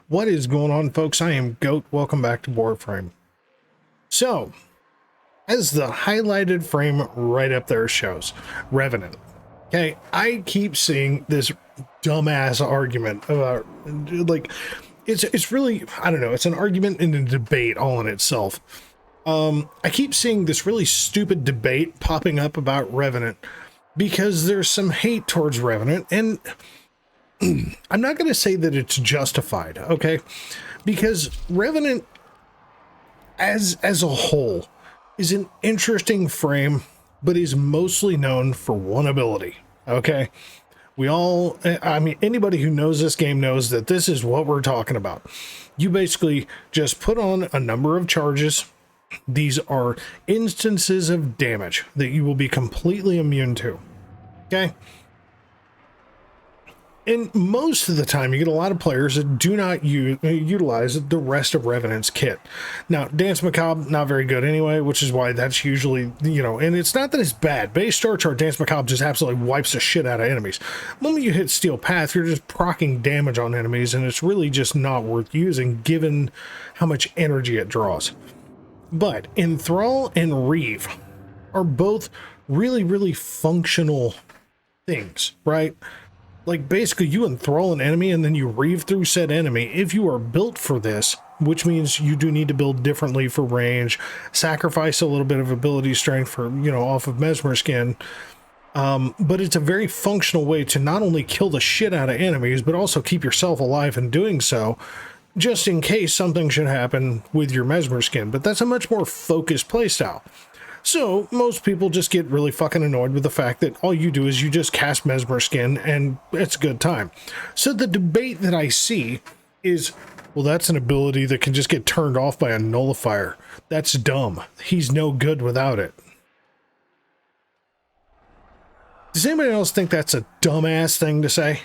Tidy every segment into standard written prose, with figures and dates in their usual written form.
What is going on, folks? I am Goat. Welcome back to Warframe. So, as the highlighted frame right up there shows, Revenant. Okay, I keep seeing this dumbass argument about, like, it's really, I don't know, it's an argument and a debate all in itself. I keep seeing this really stupid debate popping up about Revenant because there's some hate towards Revenant, and I'm not going to say that it's justified, okay? Because Revenant, as a whole, is an interesting frame, but is mostly known for one ability, okay? I mean, anybody who knows this game knows that this is what we're talking about. You basically just put on a number of charges. These are instances of damage that you will be completely immune to, okay? And most of the time, you get a lot of players that do not utilize the rest of Revenant's kit. Now, Dance Macabre, not very good anyway, which is why that's usually, and it's not that it's bad. Base Star Chart, Dance Macabre just absolutely wipes the shit out of enemies. The moment you hit Steel Path, you're just proccing damage on enemies, and it's really just not worth using given how much energy it draws. But Enthrall and Reeve are both really, really functional things, right? Like, basically, you enthrall an enemy and then you reeve through said enemy. If you are built for this, which means you do need to build differently for range, sacrifice a little bit of ability strength for, off of Mesmer Skin. But it's a very functional way to not only kill the shit out of enemies, but also keep yourself alive in doing so, just in case something should happen with your Mesmer Skin. But that's a much more focused playstyle. So, most people just get really fucking annoyed with the fact that all you do is you just cast Mesmer Skin and it's a good time. So the debate that I see is, well, that's an ability that can just get turned off by a nullifier. That's dumb. He's no good without it. Does anybody else think that's a dumbass thing to say?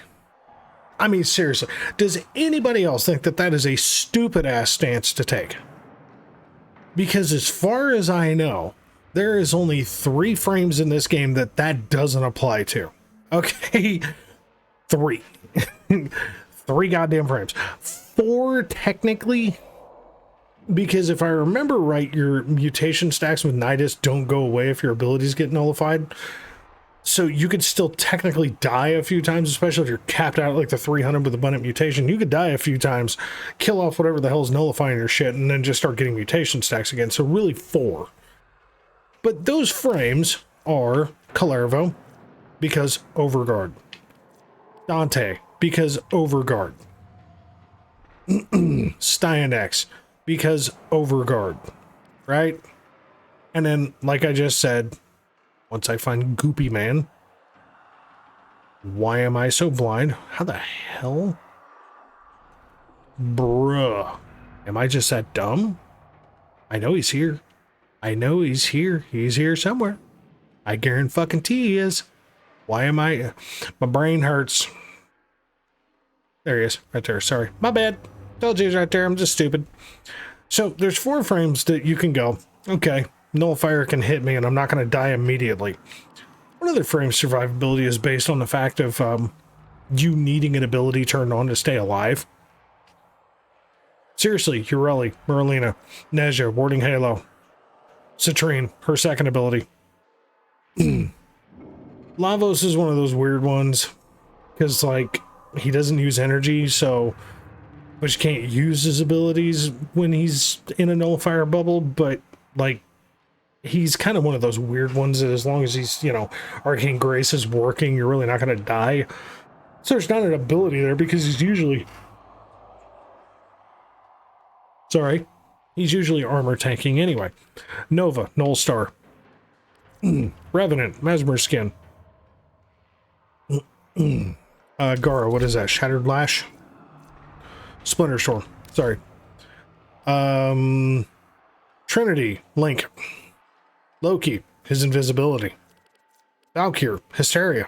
I mean, seriously, does anybody else think that that is a stupid-ass stance to take? Because as far as I know, there is only 3 frames in this game that doesn't apply to. Okay? 3. 3 goddamn frames. 4 technically, because if I remember right, your mutation stacks with Nidus don't go away if your abilities get nullified. So you could still technically die a few times, especially if you're capped out at like the 300 with abundant mutation. You could die a few times, kill off whatever the hell's nullifying your shit, and then just start getting mutation stacks again. So really 4. But those frames are Kalervo, because Overguard. Dante, because Overguard. Styanax, because Overguard. Right? And then, like I just said, once I find Goopy Man, why am I so blind? How the hell? Bruh. Am I just that dumb? I know he's here. I know he's here. He's here somewhere. I guarantee he is. Why am I? My brain hurts. There he is. Right there. Sorry. My bad. Told you he's right there. I'm just stupid. So there's 4 frames that you can go, okay, nullifier can hit me and I'm not going to die immediately. One other frame survivability is based on the fact of you needing an ability turned on to stay alive. Seriously, Ureli, Merlina, Nezha, Warding Halo. Citrine, her second ability. Lavos is one of those weird ones, because, like, he doesn't use energy, so, but you can't use his abilities when he's in a nullifier bubble, but, like, he's kind of one of those weird ones that as long as he's, Arcane Grace is working, you're really not going to die. So there's not an ability there, because he's usually... Sorry. He's usually armor tanking anyway. Nova, Null Star. Revenant, Mesmer Skin. Gara, what is that? Shattered Lash? Splinter Storm. Sorry. Trinity, Link. Loki, his invisibility. Valkyr, Hysteria.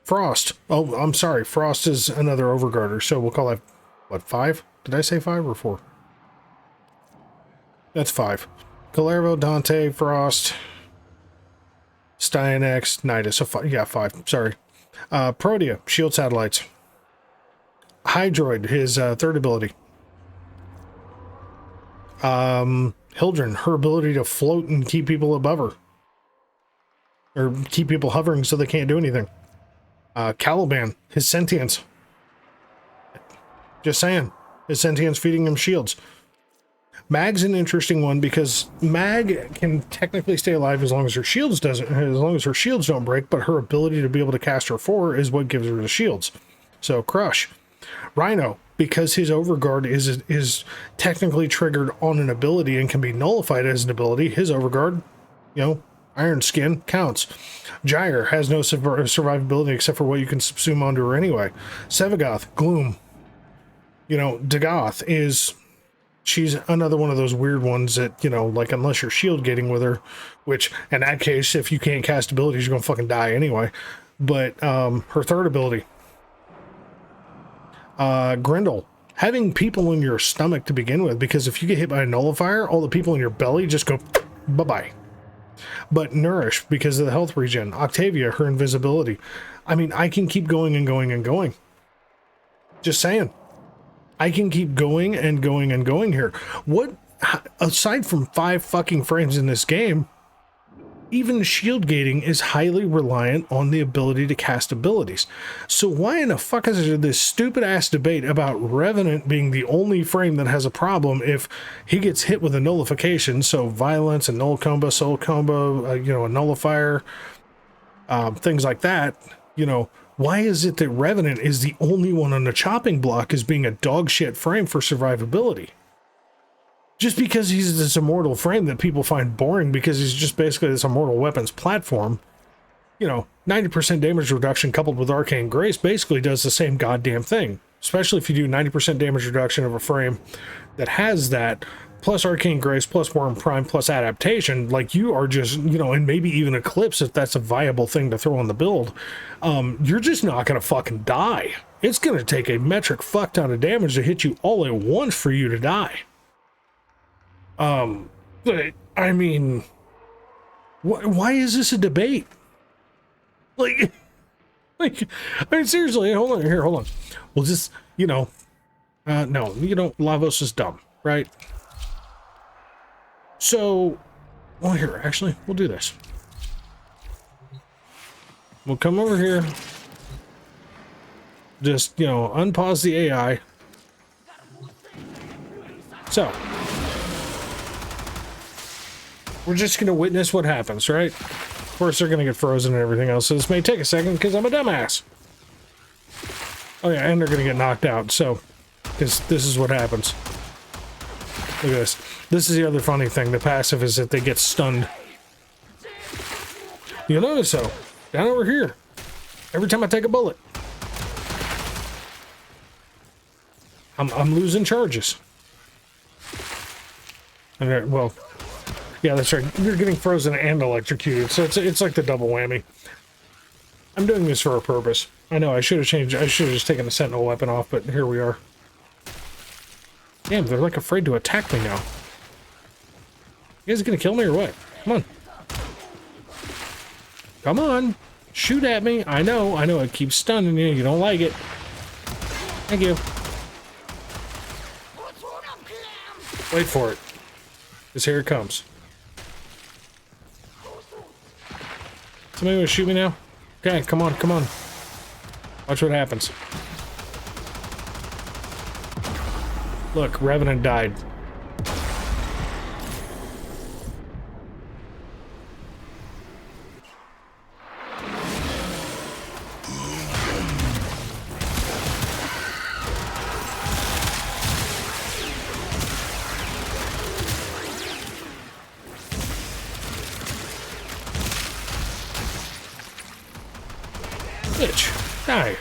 Frost. Oh, I'm sorry. Frost is another Overguarder, so we'll call that, what, 5? Did I say 5 or 4? That's 5. Kalervo, Dante, Frost, Styanax, Nidus. So 5. Yeah, 5. Sorry. Protea, Shield Satellites. Hydroid, his third ability. Hildren, her ability to float and keep people above her. Or keep people hovering so they can't do anything. Caliban, his sentience. Just saying. His sentience feeding him shields. Mag's an interesting one because Mag can technically stay alive as long as her shields don't break, but her ability to be able to cast her 4 is what gives her the shields. So Crush. Rhino, because his Overguard is technically triggered on an ability and can be nullified as an ability, his Overguard, Iron Skin counts. Gyre has no survivability except for what you can subsume onto her anyway. Sevagoth, Gloom. Dagoth she's another one of those weird ones that, like unless you're shield gating with her, which in that case, if you can't cast abilities, you're gonna fucking die anyway. But her third ability. Grendel, having people in your stomach to begin with, because if you get hit by a nullifier, all the people in your belly just go bye-bye. But Nourish, because of the health regen. Octavia, her invisibility. I mean, I can keep going and going and going. Just saying. I can keep going and going and going here. What, aside from 5 fucking frames in this game, even shield gating is highly reliant on the ability to cast abilities. So why in the fuck is there this stupid ass debate about Revenant being the only frame that has a problem if he gets hit with a nullification? So violence and null combo, soul combo, a nullifier, things like that, Why is it that Revenant is the only one on the chopping block as being a dog shit frame for survivability? Just because he's this immortal frame that people find boring because he's just basically this immortal weapons platform, 90% damage reduction coupled with Arcane Grace basically does the same goddamn thing. Especially if you do 90% damage reduction of a frame that has that, plus Arcane Grace, plus Worm Prime, plus Adaptation, like you are just, and maybe even Eclipse if that's a viable thing to throw on the build, you're just not going to fucking die. It's going to take a metric fuck ton of damage to hit you all at once for you to die. But, I mean, why is this a debate? I mean, seriously, hold on. Well, just, no, Lavos is dumb, right? So, well, here, actually, we'll do this. We'll come over here. Just, unpause the AI. So, we're just going to witness what happens, right? Of course, they're going to get frozen and everything else, so this may take a second because I'm a dumbass. Oh, yeah, and they're going to get knocked out, so, because this is what happens. Look at this. This is the other funny thing. The passive is that they get stunned. You'll notice, though, down over here, every time I take a bullet, I'm losing charges. Okay, well, yeah, that's right. You're getting frozen and electrocuted, so it's like the double whammy. I'm doing this for a purpose. I know I should have just taken the Sentinel weapon off, but here we are. Damn, they're like afraid to attack me now. You guys gonna kill me or what? Come on. Come on. Shoot at me. I know it keeps stunning you. You don't like it. Thank you. Wait for it. Because here it comes. Somebody want to shoot me now? Okay, come on. Watch what happens. Look, Revenant died. Bitch, die.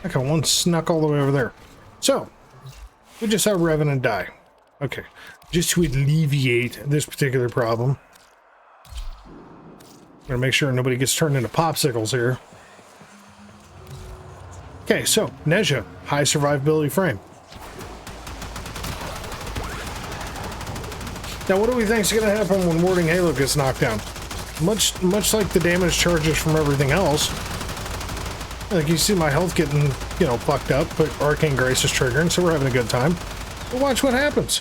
Okay, one snuck all the way over there. So, we just saw Revenant die. Okay, just to alleviate this particular problem, I'm gonna make sure nobody gets turned into popsicles here. Okay, so, Nezha, high survivability frame. Now, what do we think is going to happen when Warding Halo gets knocked down? Much like the damage charges from everything else. Like, you see my health getting, you know, fucked up, but Arcane Grace is triggering, so we're having a good time. But watch what happens.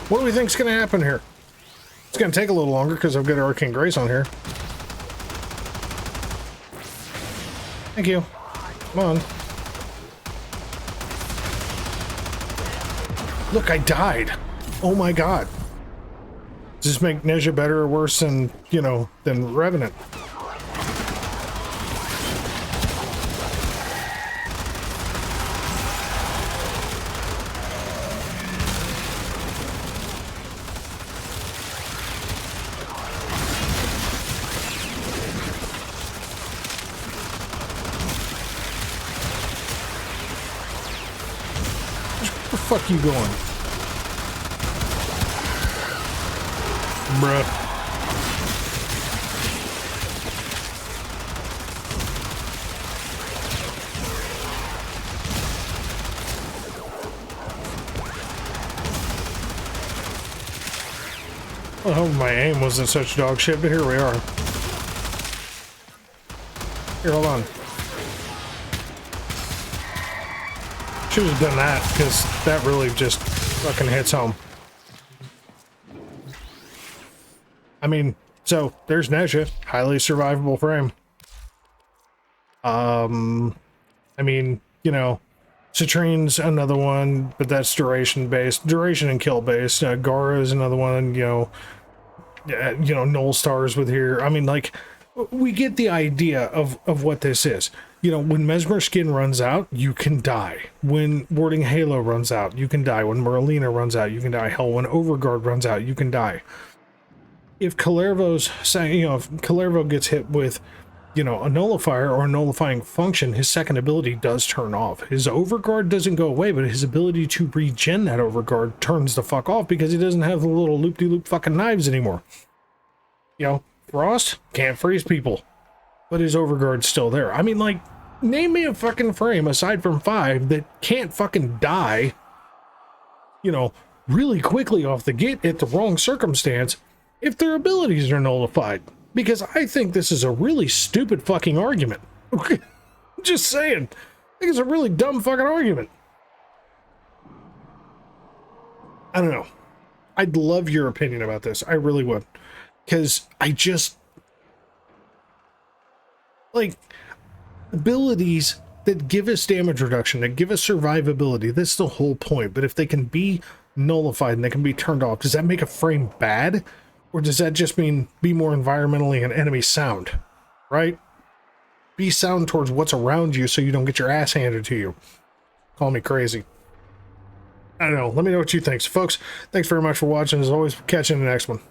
What do we think's gonna happen here? It's gonna take a little longer because I've got Arcane Grace on here. Thank you. Come on. Look, I died. Oh my god. Does this make Nezha better or worse than, you know, than Revenant? Where the fuck you going? Bruh. I hope my aim wasn't such dog shit, but here we are. Here, hold on. Should have done that, because that really just fucking hits home. I mean, so there's Nezha, highly survivable frame. I mean, you know, Citrine's another one, but that's duration based, duration and kill based. Gara is another one, you know, Null Stars with here. I mean, like, we get the idea of what this is. You know, when Mesmer Skin runs out, you can die. When Warding Halo runs out, you can die. When Merlina runs out, you can die. Hell, when Overguard runs out, you can die. If Kalervo's saying, you know, if Kalervo gets hit with, you know, a nullifier or a nullifying function, his second ability does turn off. His overguard doesn't go away, but his ability to regen that overguard turns the fuck off because he doesn't have the little loop-de-loop fucking knives anymore. You know, Frost can't freeze people, but his overguard's still there. I mean, like, name me a fucking frame aside from 5 that can't fucking die, you know, really quickly off the gate at the wrong circumstance if their abilities are nullified. Because I think this is a really stupid fucking argument. Just saying. I think it's a really dumb fucking argument. I don't know. I'd love your opinion about this. I really would. Because I just... like, abilities that give us damage reduction, that give us survivability, that's the whole point. But if they can be nullified and they can be turned off, does that make a frame bad? Or does that just mean be more environmentally and enemy sound, right? Be sound towards what's around you so you don't get your ass handed to you. Call me crazy. I don't know. Let me know what you think. So, folks, thanks very much for watching. As always, catch you in the next one.